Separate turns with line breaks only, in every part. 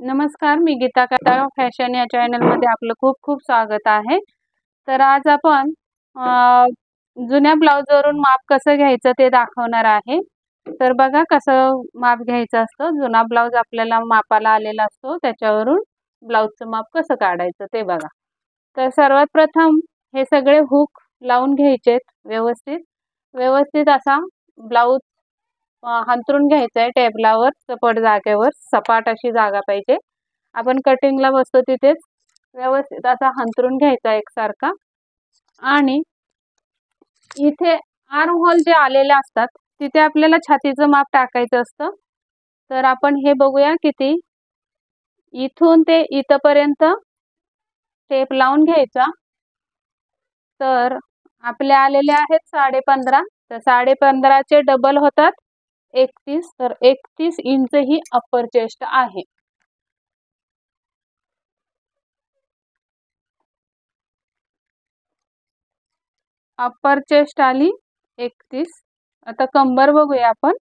नमस्कार, मी गीता कथा फॅशन या चॅनलमध्ये आपलं खूप खूप स्वागत आहे। तर आज आपण जुन्या ब्लाऊजवरून माप कसं घ्यायचं ते दाखवणार आहे। तर बघा कसं माप घ्यायचं असतं। जुना ब्लाऊज आपल्याला मापाला आलेला असतो, त्याच्यावरून ब्लाऊजचं माप कसं काढायचं ते बघा। तर सर्वात प्रथम हे सगळे हुक लावून घ्यायचेत व्यवस्थित असा ब्लाऊज अंथरून घ्यायचं आहे टेबलावर, सपाट जागेवर, सपाट अशी जागा पाहिजे। आपण कटिंगला बसतो तिथेच व्यवस्थित असा अंथरून घ्यायचा एकसारखा। आणि इथे आर्म होल जे आलेले असतात तिथे आपल्याला छातीचं माप टाकायचं असतं। तर आपण हे बघूया किती, इथून ते इथपर्यंत टेप लावून घ्यायचा। तर आपले आलेले आहेत 15.5, तर 15.5 चे डबल होतात 31, तर 31 इंच ही अप्पर चेस्ट आहे। अप्पर चेस्ट आली 31। आता कंबर बघूया आपण,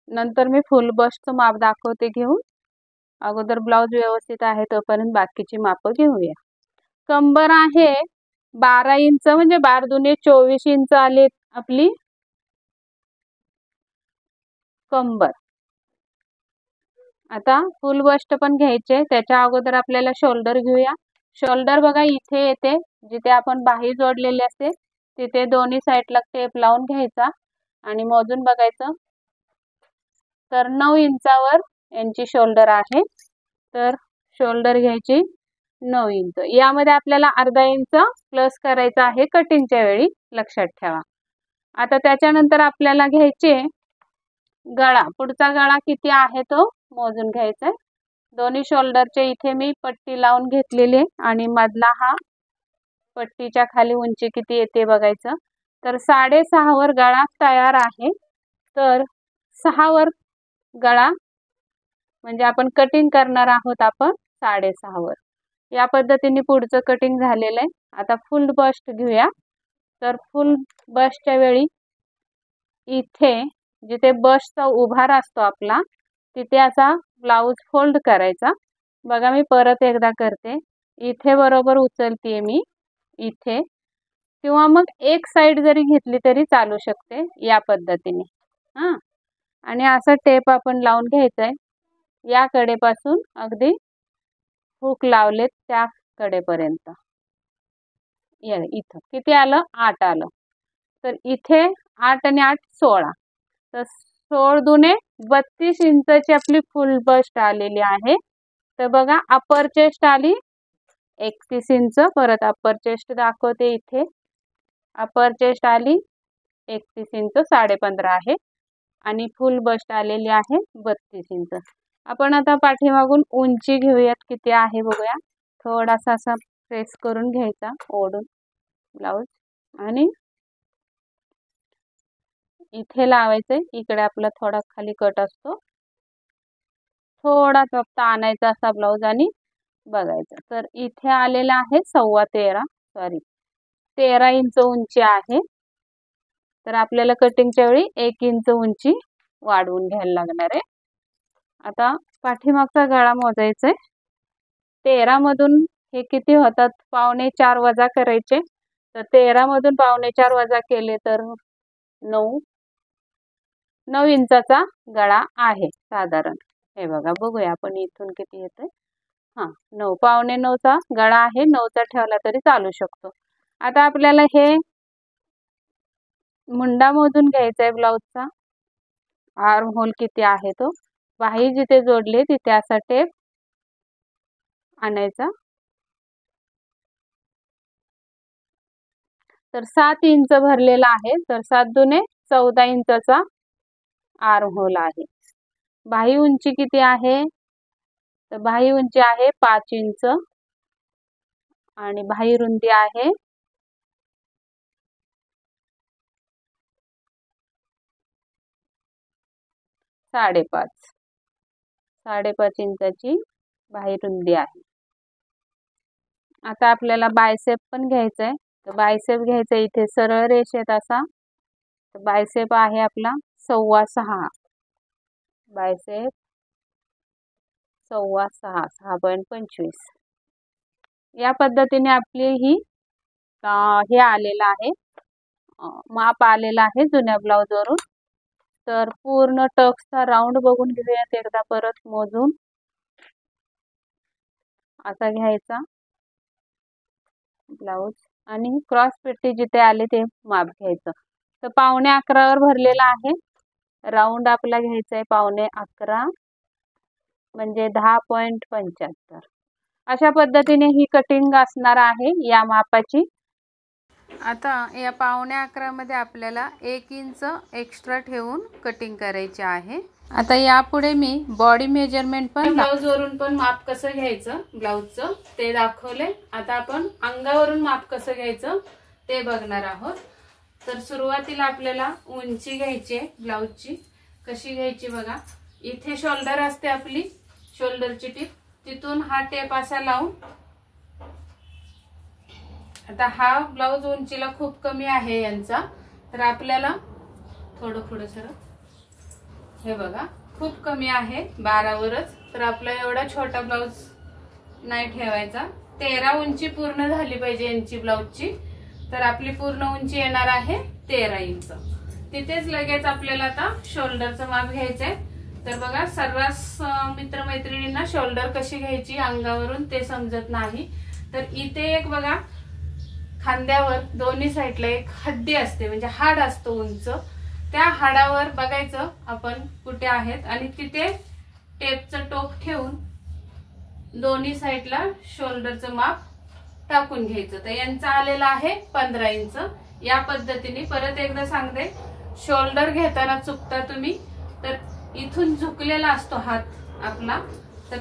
नंतर मी फुल बस्टचं माप दाखवते घेऊन। अगोदर ब्लाऊज व्यवस्थित आहे तोपर्यंत बाकीची माप घेऊया। कंबर आहे 12 इंच, म्हणजे 12 दुने 24 इंच आले आपली कंबर। आता फुल बस्ट पण घ्यायचे, त्याच्या अगोदर आपल्याला शोल्डर घेऊया। शोल्डर बघा इथे येते, जिथे आपण बाही जोडलेली असते तिथे दोन्ही साईडला टेप लावून घ्यायचा आणि मोजून बघायचं। तर 9 इंचावर यांची शोल्डर आहे। तर शोल्डर घ्यायची 9 इंच। यामध्ये आपल्याला अर्धा इंच प्लस करायचा आहे कटिंगच्या वेळी, लक्षात ठेवा। आता त्याच्यानंतर आपल्याला घ्यायचे गळा। पुढचा गळा किती आहे तो मोजून घ्यायचा आहे। दोन्ही शोल्डरचे इथे मी पट्टी लावून घेतलेली आहे आणि मधला हा पट्टीच्या खाली उंची किती येते बघायचं। तर 6.5 वर गळा तयार आहे। तर 6 वर गळा म्हणजे आपण कटिंग करणार आहोत आपण 6.5 वर। या पद्धतीने पुढचं कटिंग झालेलं आहे। आता फुल बस्ट घेऊया। तर फुल बस्टच्या वेळी इथे जिथे बस्टचा उभार असतो आपला तिथे असा ब्लाऊज फोल्ड करायचा। बघा मी परत एकदा करते, इथे बरोबर उचलते मी इथे, किंवा मग एक साइड जरी घेतली तरी चालू शकते या पद्धतीने। हां, आणि असा टेप आपण लावून घ्यायचा आहे या कडेपासून अगदी हुक लावलेत त्या कडेपर्यंत। इथं किती आलं, 8 आलं। तर इथे 8 आणि 8 16, तर 16 दुने 32 इंचची आपली फुल बस्ट आलेली आहे। तर बघा अप्पर चेस्ट आली 31 इंच, परत अप्पर चेस्ट दाखवते इथे, अप्पर चेस्ट आली 31 इंच, 15.5 आहे आणि फुल बस्ट आलेली आहे 32 इंच। आपण आता पाठीमागून उंची घेऊयात किती आहे बघूया। थोडासा असा प्रेस करून घ्यायचा ओढून ब्लाऊज आणि इथे लावायचंय। इकडे आपला थोडा खाली कट असतो, थोडा फक्त आणायचा असा ब्लाऊज आणि बघायचं। तर इथे आलेला आहे 13 इंच उंची आहे। तर आपल्याला कटिंगच्या वेळी 1 इंच उंची वाढवून घ्यायला लागणार आहे। आता पाठीमागचा गळा मोजायचा आहे। 13 मधून हे किती होतात, 4.25 वजा करायचे। तर 13 मधून 4.25 वजा केले तर 9 इंचाचा गळा आहे साधारण। हे बघा, बघूया आपण इथून किती येते। हां, 9, 9.25चा गळा आहे, 9चा ठेवला तरी चालू शकतो। आता आपल्याला हे मुंडा मोजून घ्यायचा आहे ब्लाऊजचा। आर्म होल किती आहे तो, बाही जिथे जोडले तिथे असा टेप आणायचा। तर 7 इंच भरलेला आहे, तर 7 दुने 14 इंचाचा आर्म होल आहे। बाही उंची किती आहे, तर बाही उंची आहे 5 इंच आणि बाही रुंदी आहे 5.5 इंचाची बाही रुंदी आहे। आता आपल्याला बायसेप पण घ्यायचा आहे। तर बायसेप घ्यायचा इथे सरळ रेषेत असा, तर बायसेप आहे आपला 6.25, बायसेप 6.25 6.25 या पद्धतीने आपली ही हे आलेलं आहे, माप आलेलं आहे जुन्या ब्लाउज वरून। तर पूर्ण टक्सचा राऊंड बघून घेऊयात एकदा परत मोजून। असा घ्यायचा ब्लाउज आणि क्रॉस पट्टी जिथे आले ते माप घ्यायचं। तर 11:15 वर भरलेला आहे, राऊंड आपला घ्यायचा आहे 11:15 म्हणजे 10.75। अशा पद्धतीने ही कटिंग असणार आहे या मापाची। आता या 11:15 मध्ये आपल्याला 1 इंच एक्स्ट्रा ठेवून कटिंग करायची आहे। आता यापुढे मी बॉडी मेजरमेंट पण ब्लाउज वरून पण माप कसं घ्यायचं ब्लाउजचं ते दाखवले। आता आपण अंगावरून माप कसं घ्यायचं ते बघणार आहोत। तर सुरुवातीला आपल्याला उंची घ्यायची आहे ब्लाउजची। कशी घ्यायची बघा, इथे शोल्डर असते आपली, शोल्डरची टीप, तिथून हा टेप असा लावून, आता हा ब्लाउज उंचीला खूप कमी आहे यांचा, तर आपल्याला थोडं पुढे सर, हे बघा खूप कमी आहे 12 वरच, तर आपला एवढा छोटा ब्लाउज नाही ठेवायचा। 13 उंची पूर्ण झाली पाहिजे यांची ब्लाउजची, तर आपली पूर्ण उंची येणार आहे 13 इंच। तिथेच लगेच आपल्याला आता शोल्डरचं माप घ्यायचंय। तर बघा सर्रास मित्रमैत्रिणींना शोल्डर कशी घ्यायची अंगावरून ते समजत नाही, तर इथे एक बघा खांद्यावर दोन्ही साईडला एक हड्डी असते, म्हणजे हाड असतो उंच, त्या हाडावर बघायचं आपण कुठे आहेत आणि तिथे टेपचं टोक ठेवून दोन्ही साईडला शोल्डरचं माप टाकून घ्यायचं। तर यांचा आलेला आहे 15 इंच। या पद्धतीने परत एकदा सांगते, शोल्डर घेताना चुकता तुम्ही, तर इथून झुकलेला असतो हात आपला, तर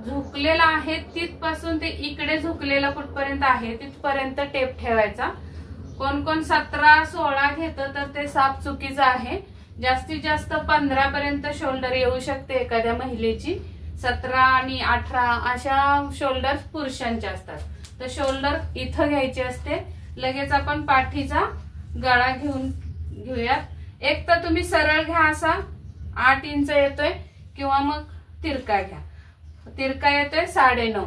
झुकलेला आहे तिथपासून ते इकडे झुकलेला कुठपर्यंत आहे तिथपर्यंत टेप ठेवायचा। कोण कोण 17-16 घेतं तर ते साप चुकीचं आहे। जास्तीत जास्त 15 पर्यंत शोल्डर येऊ शकते एखाद्या महिलेची, 17 आणि 18 अशा शोल्डर पुरुषांचे असतात। तर शोल्डर इथं घ्यायचे असते। लगेच आपण पाठीचा गळा घेऊयात। एक तर तुम्ही सरळ घ्या, असा 8 इंच येतोय, किंवा मग तिरका घ्या, तिरका येतोय 9.5।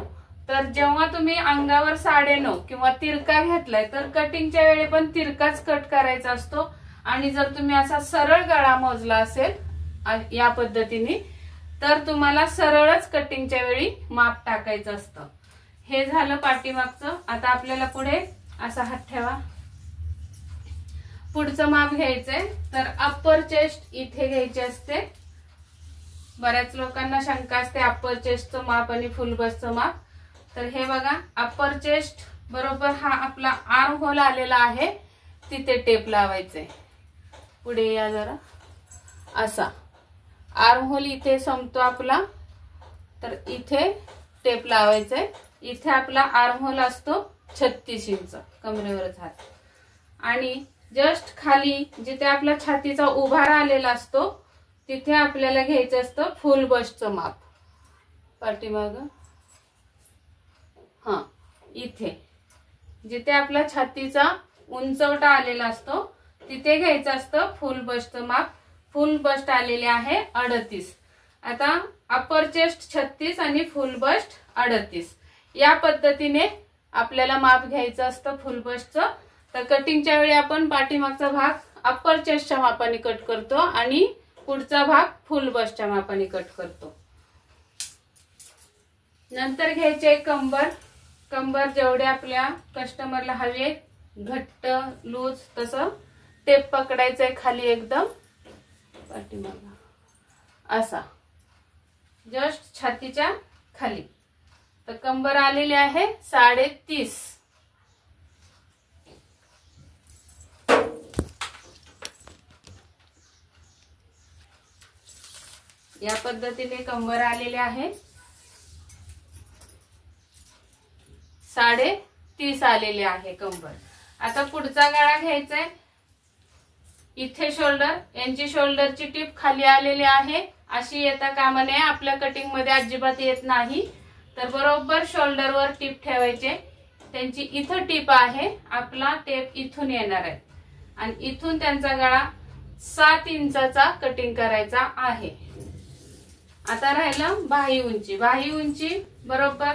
तर जेव्हा तुम्ही अंगावर 9.5 किंवा तिरका घेतलाय तर कटिंगच्या वेळी पण तिरकाच कट करायचा असतो। आणि जर तुम्ही असा सरळ गळा मोजला असेल या पद्धतीने, तर तुम्हाला सरळच कटिंगच्या वेळी माप टाकायचं असतं। हे झालं पाठीमागचं। आता आपल्याला पुढे असा हात ठेवा, पुढचं माप घ्यायचंय। तर अप्पर चेस्ट इथे घ्यायची असते। बऱ्याच लोकांना शंका असते अप्पर चेस्टचं माप आणि फुल बस्टचं माप। तर हे बघा, अप्पर चेस्ट बरोबर हा आपला आर्म होल आलेला आहे, तिथे टेप लावायचे। पुढे या जरा, असा आर्म होल इथे संपतो आपला, तर इथे टेप लावायचे। इथे आपला आर्म होल असतो 36 इंच, कमरेवरच हात, आणि जस्ट खाली जिथे आपला छातीचा उभारा आलेला असतो तिथे आपल्याला घ्यायचं असतं फुल बस्टचं माप। पाठीमाग इथे जिथे आपला छातीचा उंचवटा आलेला असतो तिथे घ्यायचं असतं फुल बस्टचं माप। फुल बस्ट आलेले आहे 38। आता अपर चेस्ट 36 आणि फुल बस्ट 38 या पद्धतीने आपल्याला माप घ्यायचं असतं फुल बस्टचं। तर कटिंगच्या वेळी आपण पाठीमागचा भाग अपर चेस्टच्या मापाने कट करतो आणि पुढचा भाग फुल बस्टच्या मापाने कट करतो। नंतर घ्यायचे कंबर। कंबर जेवढे आपल्या कस्टमरला हवे, घट्ट लूज तसं टेप पकडायचंय खाली एकदम पाठीमागे असा, जस्ट छातीच्या खाली। तर कंबर आलेली आहे 30.5। या पद्धतीने कंबर आलेले आहे 30.5 आलेले आहे कंबर। आता पुढचा गळा घ्यायचा आहे। इथे शोल्डर, यांची शोल्डरची टीप खाली आलेली आहे, अशी येता कामा नये, आपल्या कटिंग मध्ये अजिबात येत नाही। तर बरोबर शोल्डरवर टीप ठेवायचे। त्यांची इथं टीप आहे, आपला टेप इथून येणार आहे आणि इथून त्यांचा गळा 7 इंचाचा कटिंग करायचा आहे। आता राहिलं बाही उंची. बाही उंची बरोबर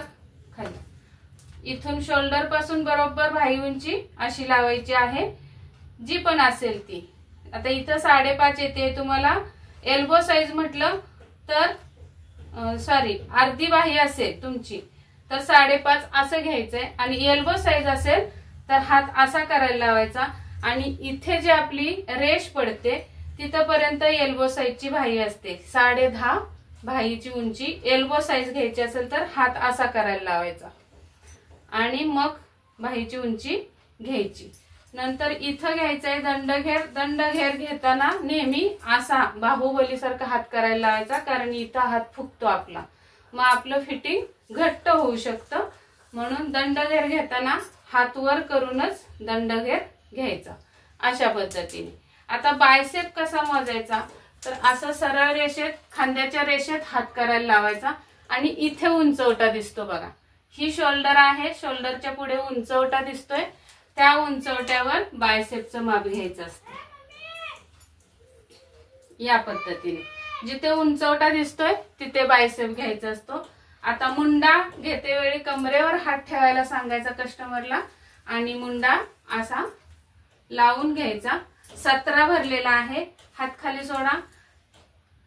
खाली इथून शोल्डर पासून बरोबर बाही उंची अशी लावायची आहे, जी पण असेल ती. आता इथं 5.5 येते. तुम्हाला एल्बो साईज म्हटलं तर सॉरी अर्धी बाही असेल तुमची तर 5.5 असं घ्यायचंय, आणि एल्बो साईज असेल तर हात असा करायला लावायचा, आणि इथे जी आपली रेष पडते तिथपर्यंत एल्बो साईजची बाही असते. 10.5 बाहीची उंची एल्बो साईज घ्यायची असेल तर हात असा करायला लावायचा, आणि मग बाहीची उंची घ्यायची. नंतर इथं घ्यायचंय दंडघेर. दंडघेर घेताना नेहमी असा बाहुबलीसारखा हात करायला लावायचा, कारण इथं हात फुगतो आपला, मग आपलं फिटिंग घट्ट होऊ शकतं. म्हणून दंडघेर घेताना हात वर करूनच दंडघेर घ्यायचा अशा पद्धतीने. आता बायसेप कसा मोजायचा तर असं सरळ रेषेत खांद्याच्या रेषेत हात करायला लावायचा, आणि इथे उंचवटा दिसतो बघा, ही शोल्डर आहे, शोल्डरच्या पुढे उंचवटा दिसतोय, त्या उंचवट्यावर बायसेपचं माप घ्यायचं असतं. या पद्धतीने जिथे उंचवटा दिसतोय तिथे बायसेप घ्यायचा असतो. आता मुंडा घेते वेळी कमरेवर हात ठेवायला सांगायचा कस्टमरला, आणि मुंडा असा लावून घ्यायचा. 17 भरलेला आहे. हात खाली सोडा.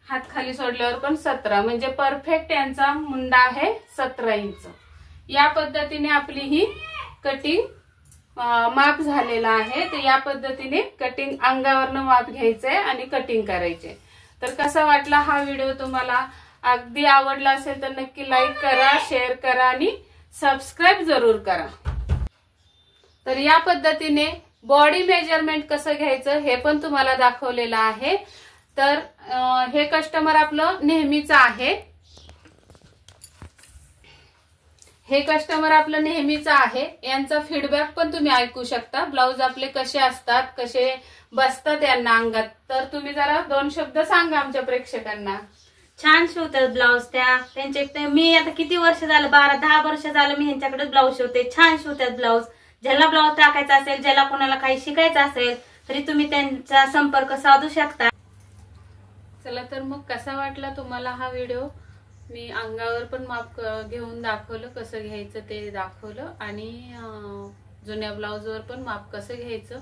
हात खाली सोडल्यावर पण 17, म्हणजे परफेक्ट यांचा मुंडा आहे 17 इंच. या पद्धतीने आपली ही कटिंग माप झालेला आहे. तर या पद्धतीने कटिंग अंगावरनं माप घ्यायचंय आणि कटिंग करायचे. तर कसा वाटला हा व्हिडिओ तुम्हाला? अगदी आवडला असेल तर नक्की लाईक करा, शेअर करा आणि सबस्क्राईब जरूर करा. तर या पद्धतीने बॉडी मेजरमेंट कसं घ्यायचं हे पण तुम्हाला दाखवलेलं आहे. तर हे कस्टमर आपलं नेहमीचं आहे. हे कस्टमर आपलं नेहमीचं आहे. यांचा फीडबॅक पण तुम्ही ऐकू शकता. ब्लाऊज आपले कसे असतात, कसे बसतात यांना अंगात. तर तुम्ही जरा 2 शब्द सांगा आमच्या प्रेक्षकांना.
छान शिवतात ब्लाऊज त्यांचे. मी आता किती वर्ष झालं, 12-10 वर्ष झालं मी ह्यांच्याकडे ब्लाऊज शिवते. छान शिवतात ब्लाऊज. ज्याला ब्लाऊज टाकायचा असेल, ज्याला कोणाला काही शिकायचं असेल तरी तुम्ही त्यांचा संपर्क साधू शकता.
चला तर मग कसा वाटला तुम्हाला हा व्हिडिओ? मी अंगावर पण माप घेऊन दाखवलं, कसं घ्यायचं ते दाखवलं, आणि जुन्या ब्लाऊजवर पण माप कसं घ्यायचं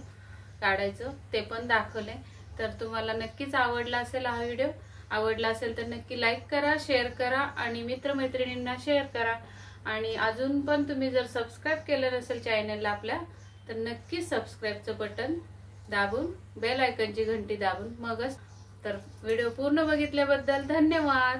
काढायचं ते पण दाखवलंय. तर तुम्हाला नक्कीच आवडला असेल हा व्हिडिओ. आवडला असेल तर नक्की लाईक करा, शेअर करा आणि मित्रमैत्रिणींना शेअर करा. आणि अजून पण तुम्ही जर सबस्क्राईब केलं नसेल चॅनलला आपल्या तर नक्की सबस्क्राईबचं बटन दाबून बेल आयकॉनची घंटी दाबून मगच. तर व्हिडिओ पूर्ण बघितल्याबद्दल धन्यवाद.